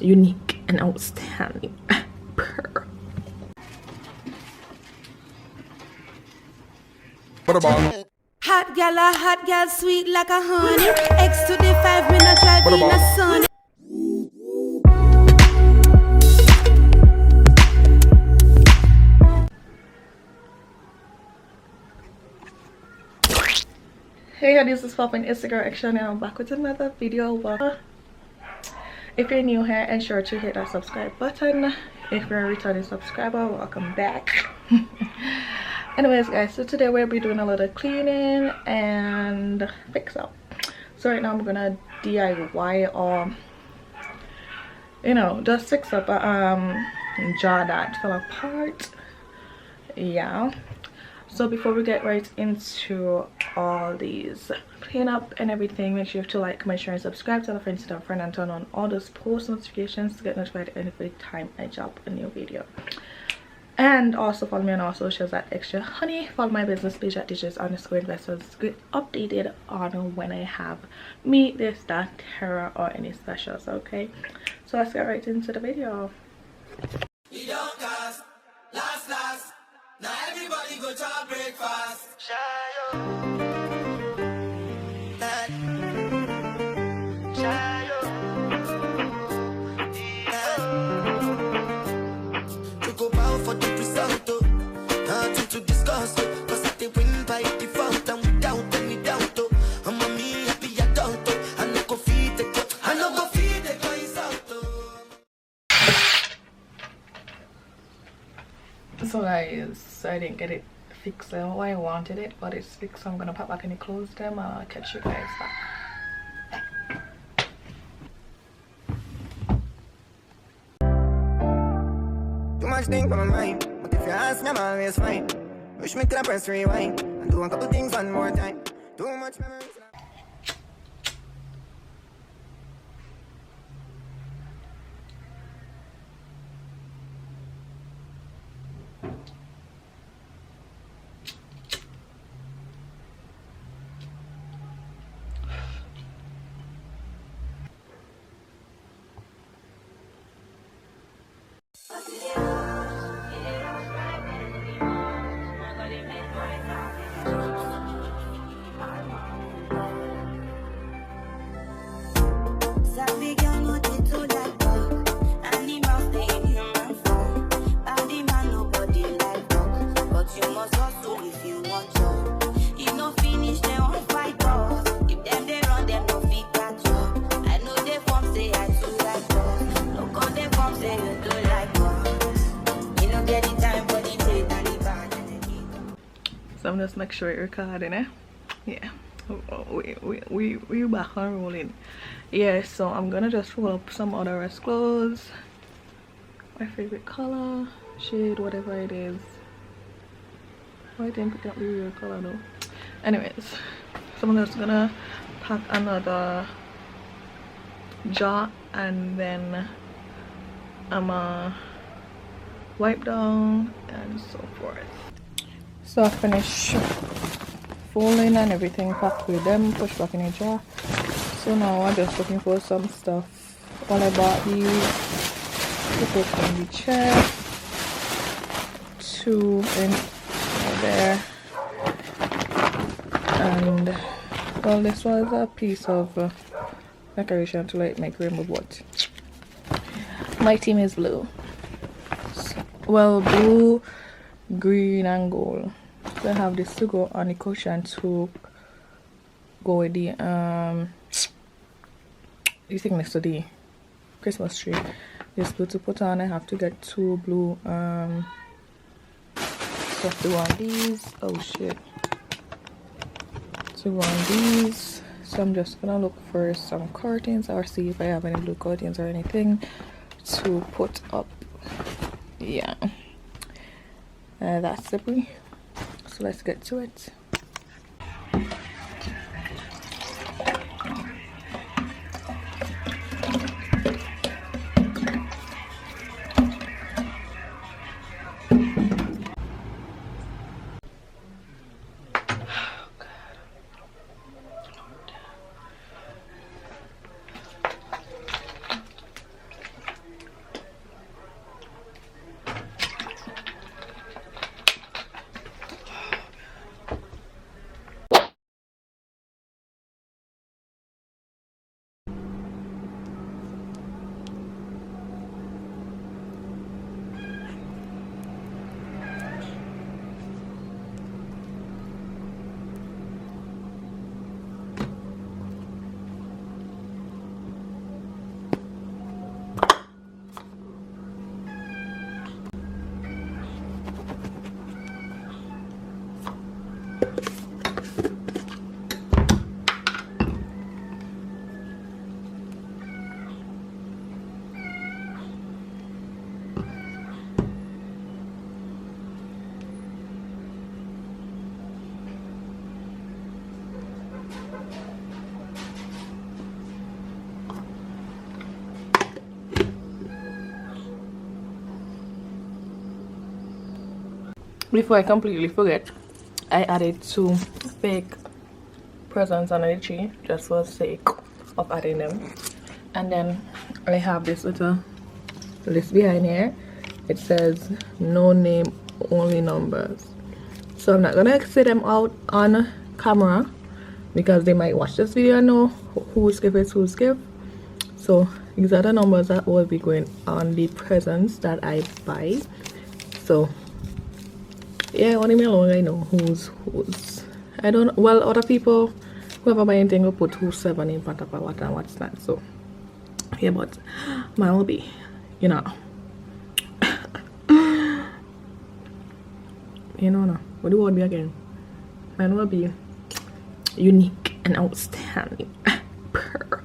unique and outstanding. Purr. Hot gal, sweet like a honey. X to the 5, we not driving a sun. Hey, this is Pop and Instagram Action, and I'm back with another video. If you're new here, ensure to hit that subscribe button. If you're a returning subscriber, welcome back. Anyways guys, so today we'll be doing a little cleaning and fix up. So right now I'm gonna DIY or just fix up a jar that fell apart. Yeah, so before we get right into all these cleanup and everything, make sure to like, comment, share, and subscribe, tell a friend, tell a friend, and turn on all those post notifications to get notified every time I drop a new video. And also follow me on all socials at Xtra Honeyy. Follow my business page at digits_investors. Get updated on when I have me, this, that, terror, or any specials. Okay, so let's get right into the video. We don't cast, last. Now everybody go to breakfast. To discuss, cause I think win by default and without any doubt. I'm a me happy adult. I no go feed the cut, I no go feed the guys out. So guys, I didn't get it fixed the way I wanted it, but it's fixed. So I'm gonna pop back and close them. I'll catch you guys back. Too much thing for my mind, but if you ask me, I'm always fine. Wish me could have press rewind and do a couple things one more time. Too much memories. So I'm just make sure it's recording, eh? Yeah, we back on rolling. Yeah, so I'm gonna just roll up some other rest clothes, my favorite color, shade, whatever it is. I think it can't be real color though. Anyways, so I'm just gonna pack another jar and then I'm gonna wipe down and so forth. So I finished folding and everything, packed with them, push back in a jar. So now I'm just looking for some stuff. All I bought these to put on the chair, 2 in there, and well, this was a piece of decoration to like make rainbow boat. My team is blue, well, blue, green, and gold. So I have this to go on the cushion to go with the thing next to the Christmas tree. This blue to put on. I have to get 2 blue stuff to go on these. Oh shit. To go on these. So I'm just gonna look for some curtains or see if I have any blue curtains or anything to put up. Yeah. That's the brief. So let's get to it. before I completely forget, I added 2 fake presents under the tree just for the sake of adding them. And then I have this little list behind here. It says no name, only numbers. So I'm not gonna say them out on camera because they might watch this video and know whose gift is whose gift. So these are the numbers that will be going on the presents that I buy. So yeah, only me alone I know who's. I don't, well, other people, whoever buy anything will put who's 7 in front of what and what's not. So yeah, but mine will be, you know, no, what do you want me again? Mine will be unique and outstanding. Purr.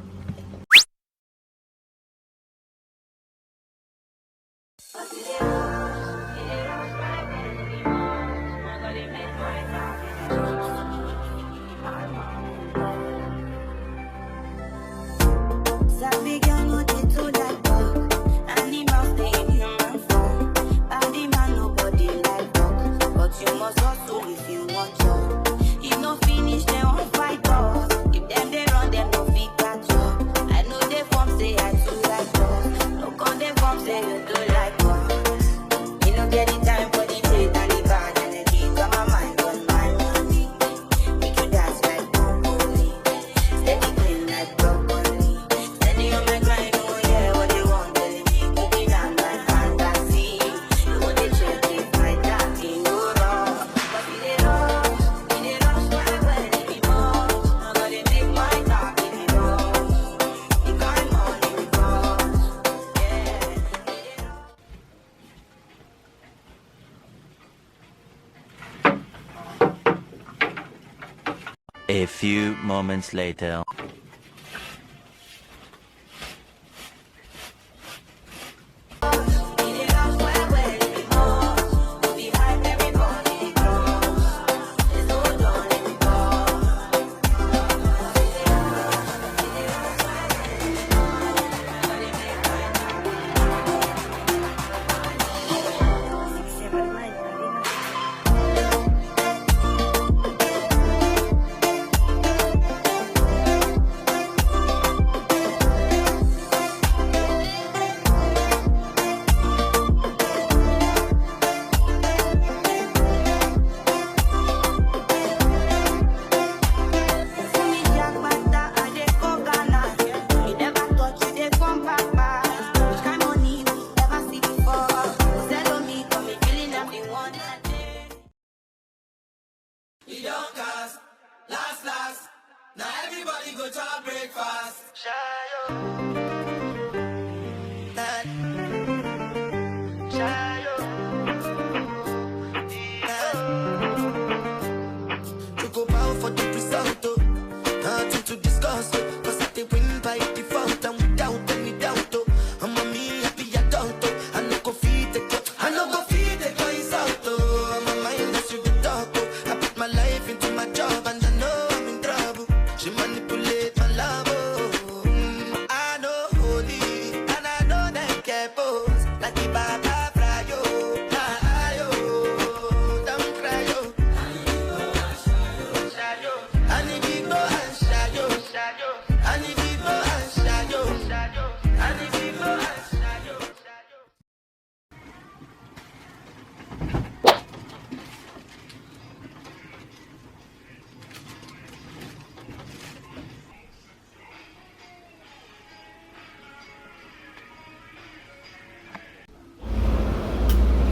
A few moments later.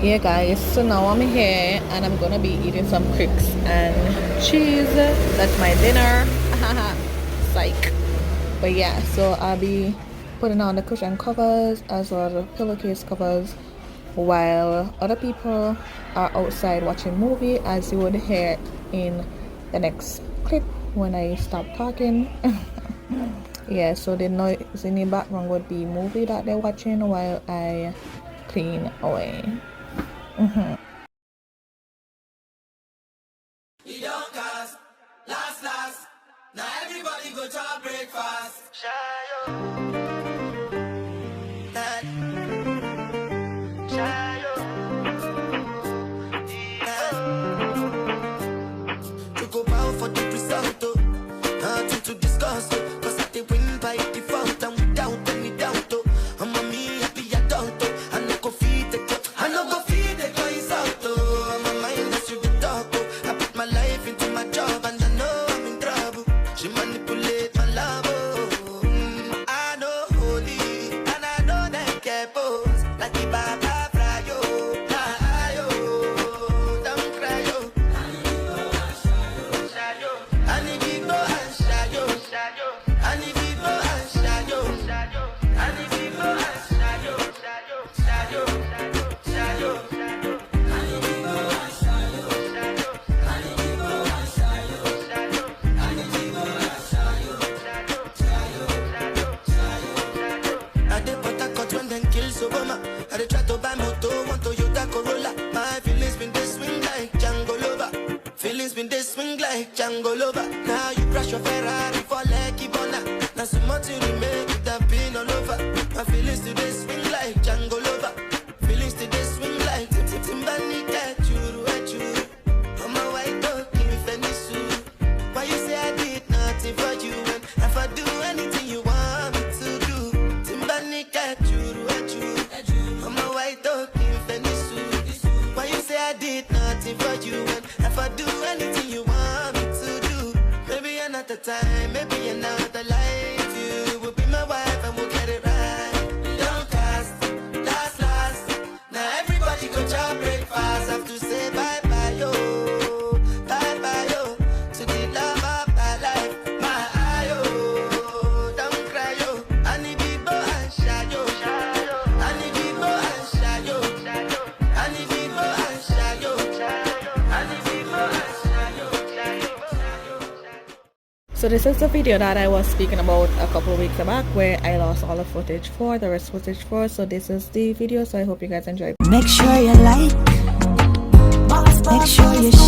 Yeah guys, so now I'm here and I'm gonna be eating some cricks and cheese. That's my dinner. Psych. But yeah, so I'll be putting on the cushion covers as well as the pillowcase covers while other people are outside watching movie, as you would hear in the next clip when I stop talking. Yeah, so the noise in the background would be movie that they're watching while I clean away. It don't cost, last. Now everybody go to breakfast. like Django Lover. Now you crash your Ferrari for Lucky Bona. Now so much you remake it have been all over. My feelings today swing like Django Lover. Feelings today swing like Timberlee at you. I'm a white dog, give me Fenisu. Why you say I did nothing for you? And if I do anything you want me to do, Timberlee at you. I'm a white dog, give me Fenisu. Why you say I did nothing for you? And if I do anything you want me to do, maybe another time, maybe another life, you will be my wife and we'll get it right. Don't cast, last. Now everybody go to breakfast. Have to say bye bye yo, to the love of my life, my eye yo. Don't cry yo, I need people and shy yo. I need people and shy yo. I need people and shy yo. I need people and shy yo. So this is the video that I was speaking about a couple of weeks back, where I lost all the footage for the rest footage for. So this is the video, so I hope you guys enjoy. Make sure you like, make sure you share.